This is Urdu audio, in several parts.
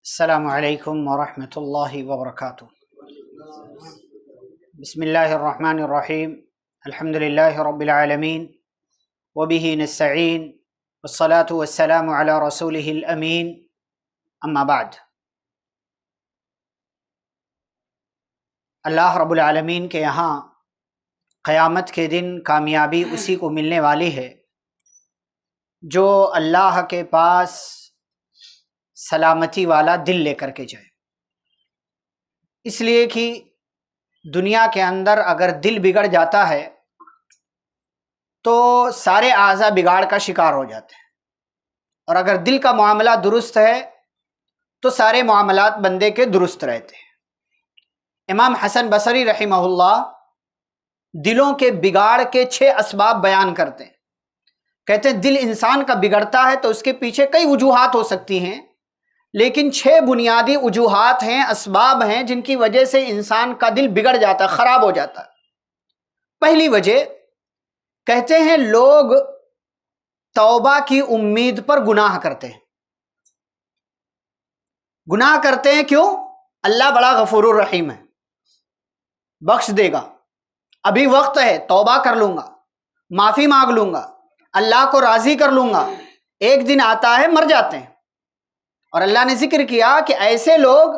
السلام علیکم ورحمۃ اللہ وبرکاتہ۔ بسم اللہ الرحمن الرحیم، الحمد للہ رب العالمین وبہ نستعین والصلاة والسلام علی رسولہ الامین، اما بعد۔ اللہ رب العالمین کے یہاں قیامت کے دن کامیابی اسی کو ملنے والی ہے جو اللہ کے پاس سلامتی والا دل لے کر کے جائے۔ اس لیے کہ دنیا کے اندر اگر دل بگڑ جاتا ہے تو سارے اعضاء بگاڑ کا شکار ہو جاتے ہیں، اور اگر دل کا معاملہ درست ہے تو سارے معاملات بندے کے درست رہتے ہیں۔ امام حسن بصری رحمہ اللہ دلوں کے بگاڑ کے 6 اسباب بیان کرتے ہیں۔ کہتے ہیں دل انسان کا بگڑتا ہے تو اس کے پیچھے کئی وجوہات ہو سکتی ہیں، لیکن 6 بنیادی وجوہات ہیں، اسباب ہیں جن کی وجہ سے انسان کا دل بگڑ جاتا ہے، خراب ہو جاتا ہے۔ پہلی وجہ کہتے ہیں لوگ توبہ کی امید پر گناہ کرتے ہیں۔ گناہ کرتے ہیں کیوں؟ اللہ بڑا غفور الرحیم ہے، بخش دے گا، ابھی وقت ہے، توبہ کر لوں گا، معافی مانگ لوں گا، اللہ کو راضی کر لوں گا۔ ایک دن آتا ہے مر جاتے ہیں، اور اللہ نے ذکر کیا کہ ایسے لوگ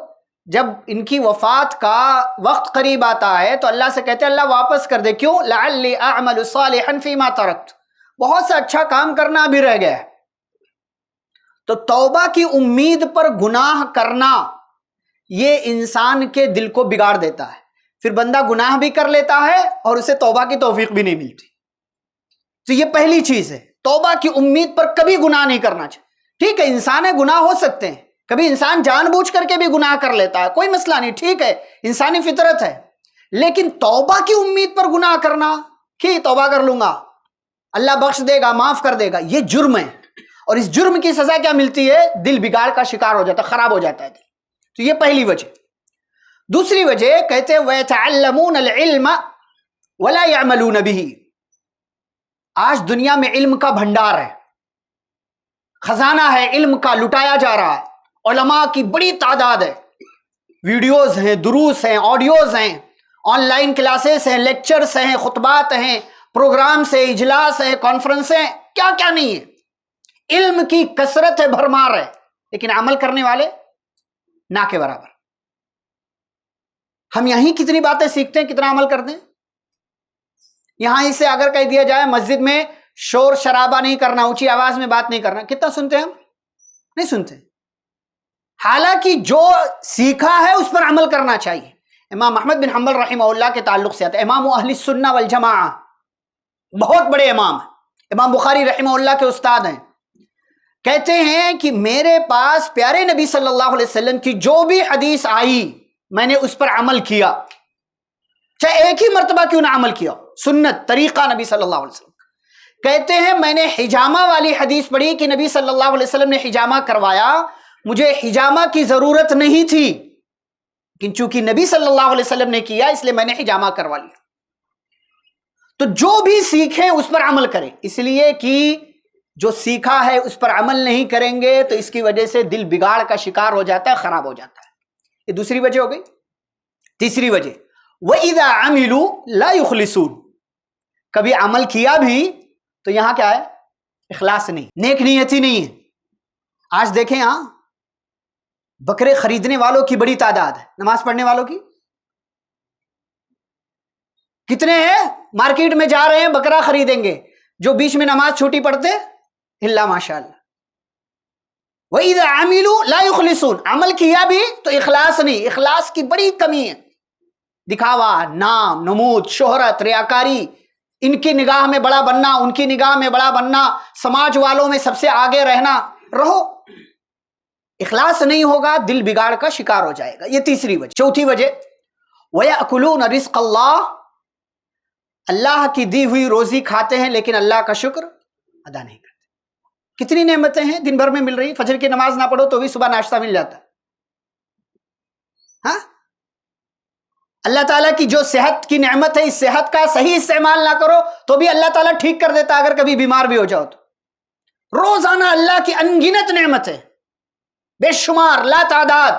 جب ان کی وفات کا وقت قریب آتا ہے تو اللہ سے کہتے ہیں اللہ واپس کر دے، کیوں؟ لعلی اعمل صالحا فیما ترکت، بہت سا اچھا کام کرنا ابھی رہ گیا ہے۔ تو توبہ کی امید پر گناہ کرنا یہ انسان کے دل کو بگاڑ دیتا ہے، پھر بندہ گناہ بھی کر لیتا ہے اور اسے توبہ کی توفیق بھی نہیں ملتی۔ تو یہ پہلی چیز ہے، توبہ کی امید پر کبھی گناہ نہیں کرنا چاہیے۔ ٹھیک ہے انسان ہے، گناہ ہو سکتے ہیں، کبھی انسان جان بوجھ کر کے بھی گناہ کر لیتا ہے، کوئی مسئلہ نہیں، ٹھیک ہے، انسانی فطرت ہے، لیکن توبہ کی امید پر گناہ کرنا کہ توبہ کر لوں گا، اللہ بخش دے گا، معاف کر دے گا، یہ جرم ہے، اور اس جرم کی سزا کیا ملتی ہے؟ دل بگاڑ کا شکار ہو جاتا ہے، خراب ہو جاتا ہے دل۔ تو یہ پہلی وجہ۔ دوسری وجہ کہتے ہیں وَيَتَعَلَّمُونَ الْعِلْمَ وَلَا يَعْمَلُونَ بِهِ۔ آج دنیا میں علم کا بھنڈار ہے، خزانہ ہے، علم کا لٹایا جا رہا ہے، علماء کی بڑی تعداد ہے، ویڈیوز ہیں، دروس ہیں، آڈیوز ہیں، آن لائن کلاسز ہیں، لیکچرز ہیں، خطبات ہیں، پروگرامز ہیں، اجلاس ہیں، کانفرنسیں، کیا کیا نہیں ہے۔ علم کی کثرت ہے، بھرمار ہے، لیکن عمل کرنے والے نہ کے برابر۔ ہم یہیں کتنی باتیں سیکھتے ہیں، کتنا عمل کرتے ہیں؟ یہاں اسے اگر کہہ دیا جائے مسجد میں شور شرابہ نہیں کرنا، اونچی آواز میں بات نہیں کرنا، کتنا سنتے ہیں ہم؟ نہیں سنتے۔ حالانکہ جو سیکھا ہے اس پر عمل کرنا چاہیے۔ امام احمد بن حنبل رحمہ اللہ کے تعلق سے آتا ہے، امام اہل السنہ والجماعہ، بہت بڑے امام ہیں، امام بخاری رحمہ اللہ کے استاد ہیں۔ کہتے ہیں کہ میرے پاس پیارے نبی صلی اللہ علیہ وسلم کی جو بھی حدیث آئی میں نے اس پر عمل کیا، چاہے ایک ہی مرتبہ کیوں نہ عمل کیا، سنت طریقہ نبی صلی اللہ علیہ وسلم۔ کہتے ہیں میں نے حجامہ والی حدیث پڑھی کہ نبی صلی اللہ علیہ وسلم نے حجامہ کروایا، مجھے حجامہ کی ضرورت نہیں تھی، لیکن چونکہ نبی صلی اللہ علیہ وسلم نے کیا اس لیے میں نے حجامہ کروا لیا۔ تو جو بھی سیکھیں اس پر عمل کریں، اس لیے کہ جو سیکھا ہے اس پر عمل نہیں کریں گے تو اس کی وجہ سے دل بگاڑ کا شکار ہو جاتا ہے، خراب ہو جاتا ہے۔ یہ دوسری وجہ ہو گئی۔ تیسری وجہ وَإِذَا عَمِلُوا لَا يُخْلِصُونَ، کبھی عمل کیا بھی تو یہاں کیا ہے؟ اخلاص نہیں، نیک نیتی نہیں ہے۔ آج دیکھیں ہاں بکرے خریدنے والوں کی بڑی تعداد ہے، نماز پڑھنے والوں کی کتنے ہیں؟ مارکیٹ میں جا رہے ہیں بکرا خریدیں گے، جو بیچ میں نماز چھوٹی پڑھتے اللہ ماشاء اللہ۔ وَإِذَا عَمِلُوا لَا يُخْلِصُونَ، عمل کیا بھی تو اخلاص نہیں، اخلاص کی بڑی کمی ہے۔ دکھاوا، نام، نمود، شہرت، ریاکاری، ان کی نگاہ میں بڑا بننا، ان کی نگاہ میں بڑا بننا، سماج والوں میں سب سے آگے رہنا، رہو، اخلاص نہیں ہوگا دل بگاڑ کا شکار ہو جائے گا۔ یہ تیسری وجہ۔ چوتھی وجہ وَيَأْكُلُونَ رِزْقَ اللَّهِ، اللہ کی دی ہوئی روزی کھاتے ہیں لیکن اللہ کا شکر ادا نہیں کرتے۔ کتنی نعمتیں ہیں دن بھر میں مل رہی، فجر کی نماز نہ پڑھو تو بھی صبح ناشتہ مل جاتا ہے، ہاں؟ اللہ تعالیٰ کی جو صحت کی نعمت ہے، اس صحت کا صحیح استعمال نہ کرو تو بھی اللہ تعالیٰ ٹھیک کر دیتا اگر کبھی بیمار بھی ہو جاؤ تو۔ روزانہ اللہ کی انگنت نعمت ہے، بے شمار، لا تعداد،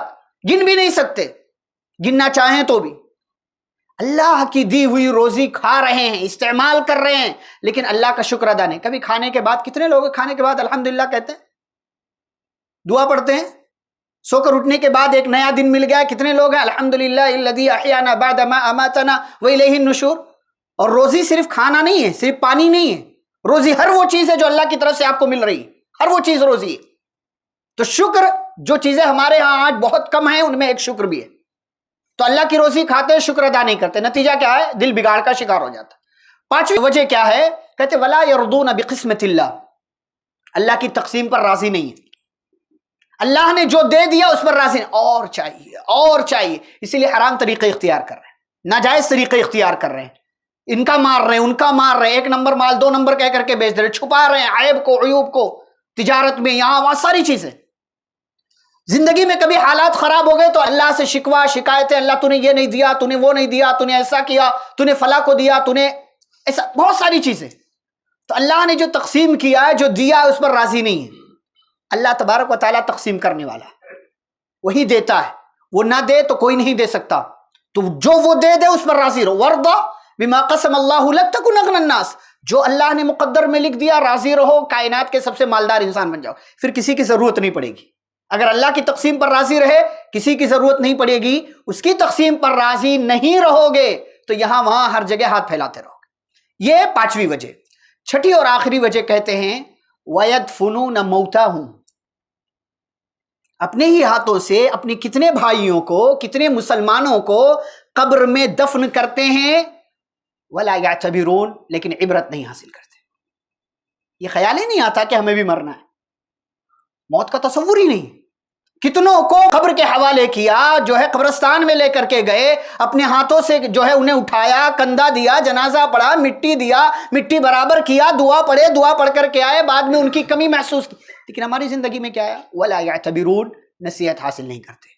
گن بھی نہیں سکتے، گننا چاہیں تو بھی۔ اللہ کی دی ہوئی روزی کھا رہے ہیں، استعمال کر رہے ہیں، لیکن اللہ کا شکر ادا نہیں۔ کبھی کھانے کے بعد، کتنے لوگ کھانے کے بعد الحمدللہ کہتے ہیں، دعا پڑھتے ہیں؟ سو کر اٹھنے کے بعد ایک نیا دن مل گیا، کتنے لوگ ہیں الحمدللہ الذی احیانا بعد ما اماتنا والیہ النشور؟ اور روزی صرف کھانا نہیں ہے، صرف پانی نہیں ہے، روزی ہر وہ چیز ہے جو اللہ کی طرف سے آپ کو مل رہی ہے، ہر وہ چیز روزی ہے۔ تو شکر، جو چیزیں ہمارے ہاں آج بہت کم ہیں ان میں ایک شکر بھی ہے۔ تو اللہ کی روزی کھاتے ہیں، شکر ادا نہیں کرتے، نتیجہ کیا ہے؟ دل بگاڑ کا شکار ہو جاتا۔ پانچویں وجہ کیا ہے؟ کہتے ولا یرضون بقسمت اللہ، اللہ کی تقسیم پر راضی نہیں ہے۔ اللہ نے جو دے دیا اس پر راضی نہیں، اور چاہیے اور چاہیے، اسی لیے حرام طریقے اختیار کر رہے ہیں، ناجائز طریقے اختیار کر رہے ہیں، ان کا مار رہے ہیں، ان کا مار رہے ہیں، ایک نمبر مال دو نمبر کہہ کر کے بیچ دے رہے ہیں، چھپا رہے ہیں عیب کو، عیوب کو، تجارت میں، یہاں وہاں، ساری چیزیں۔ زندگی میں کبھی حالات خراب ہو گئے تو اللہ سے شکوہ شکایتیں، اللہ تو نے یہ نہیں دیا، تو نے وہ نہیں دیا، تو نے ایسا کیا، تو نے فلاں کو دیا، تو نے ایسا، بہت ساری چیزیں۔ تو اللہ نے جو تقسیم کیا ہے، جو دیا ہے، اس پر راضی نہیں ہے۔ اللہ تبارک و تعالیٰ تقسیم کرنے والا ہے، وہی دیتا ہے، وہ نہ دے تو کوئی نہیں دے سکتا، تو جو وہ دے دے اس پر راضی رہو۔ وَارْضَ بِمَا قَسَمَ اللَّهُ لَكَ تَكُنْ أَغْنَى النَّاسِ، جو اللہ نے مقدر میں لکھ دیا، راضی رہو، کائنات کے سب سے مالدار انسان بن جاؤ، پھر کسی کی ضرورت نہیں پڑے گی۔ اگر اللہ کی تقسیم پر راضی رہے، کسی کی ضرورت نہیں پڑے گی، اس کی تقسیم پر راضی نہیں رہو گے تو یہاں وہاں ہر جگہ ہاتھ پھیلاتے رہو گے۔ یہ پانچویں وجہ۔ چھٹی اور آخری وجہ کہتے ہیں وَيَدْفُنُونَ مَوْتَاهُمْ، اپنے ہی ہاتھوں سے اپنی کتنے بھائیوں کو، کتنے مسلمانوں کو قبر میں دفن کرتے ہیں، وَلَا يَعْتَبِرُونَ، لیکن عبرت نہیں حاصل کرتے۔ یہ خیال ہی نہیں آتا کہ ہمیں بھی مرنا ہے، موت کا تصور ہی نہیں۔ کتنوں کو قبر کے حوالے کیا، جو ہے قبرستان میں لے کر کے گئے، اپنے ہاتھوں سے جو ہے انہیں اٹھایا، کندھا دیا، جنازہ پڑھا، مٹی دیا، مٹی برابر کیا، دعا پڑھے، دعا پڑھ کر کے آئے، بعد میں ان کی کمی محسوس کی۔ لیکن ہماری زندگی میں کیا ہے؟ وَلَا يَعْتَبِرُونَ، نصیحت حاصل نہیں کرتے،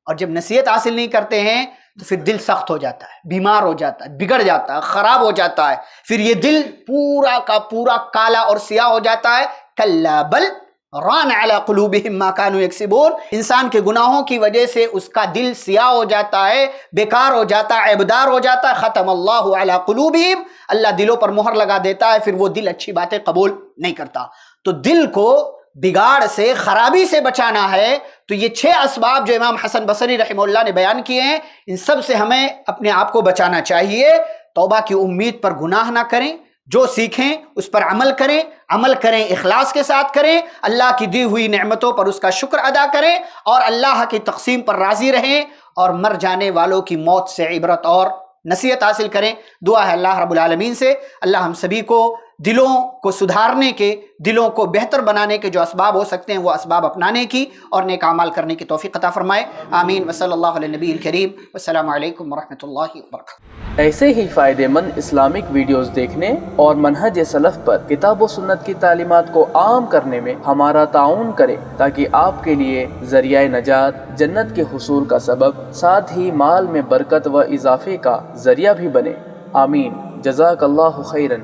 اور جب نصیحت حاصل نہیں کرتے ہیں تو پھر دل سخت ہو جاتا ہے، بیمار ہو جاتا ہے، بگڑ جاتا ہے، خراب ہو جاتا ہے، پھر یہ دل پورا کا پورا کالا اور سیاہ ہو جاتا ہے۔ کَلَّا بَلْ رَانَ عَلَىٰ قُلُوبِهِمْ مَا كَانُوا يَكْسِبُونَ، انسان کے گناہوں کی وجہ سے اس کا دل سیاہ ہو جاتا ہے، بیکار ہو جاتا ہے، عیبدار ہو جاتا ہے۔ ختم اللہ علی قلوبہم، اللہ دلوں پر مہر لگا دیتا ہے، پھر وہ دل اچھی باتیں قبول نہیں کرتا۔ تو دل کو بگاڑ سے، خرابی سے بچانا ہے تو یہ 6 اسباب جو امام حسن بصری رحمہ اللہ نے بیان کیے ہیں، ان سب سے ہمیں اپنے آپ کو بچانا چاہیے۔ توبہ کی امید پر گناہ نہ کریں، جو سیکھیں اس پر عمل کریں اخلاص کے ساتھ کریں، اللہ کی دی ہوئی نعمتوں پر اس کا شکر ادا کریں، اور اللہ کی تقسیم پر راضی رہیں، اور مر جانے والوں کی موت سے عبرت اور نصیحت حاصل کریں۔ دعا ہے اللہ رب العالمین سے، اللہ ہم سبھی کو دلوں کو سدھارنے کے، دلوں کو بہتر بنانے کے جو اسباب ہو سکتے ہیں وہ اسباب اپنانے کی اور نیک اعمال کرنے کی توفیق عطا فرمائے۔ آمین۔ وصلی اللہ علی نبی الکریم، والسلام علیکم ورحمۃ اللہ وبرکاتہ۔ ایسے ہی فائدہ مند اسلامک ویڈیوز دیکھنے اور منہج سلف پر کتاب و سنت کی تعلیمات کو عام کرنے میں ہمارا تعاون کریں، تاکہ آپ کے لیے ذریعہ نجات، جنت کے حصول کا سبب، ساتھ ہی مال میں برکت و اضافے کا ذریعہ بھی بنے۔ آمین۔ جزاک اللہ خیرن۔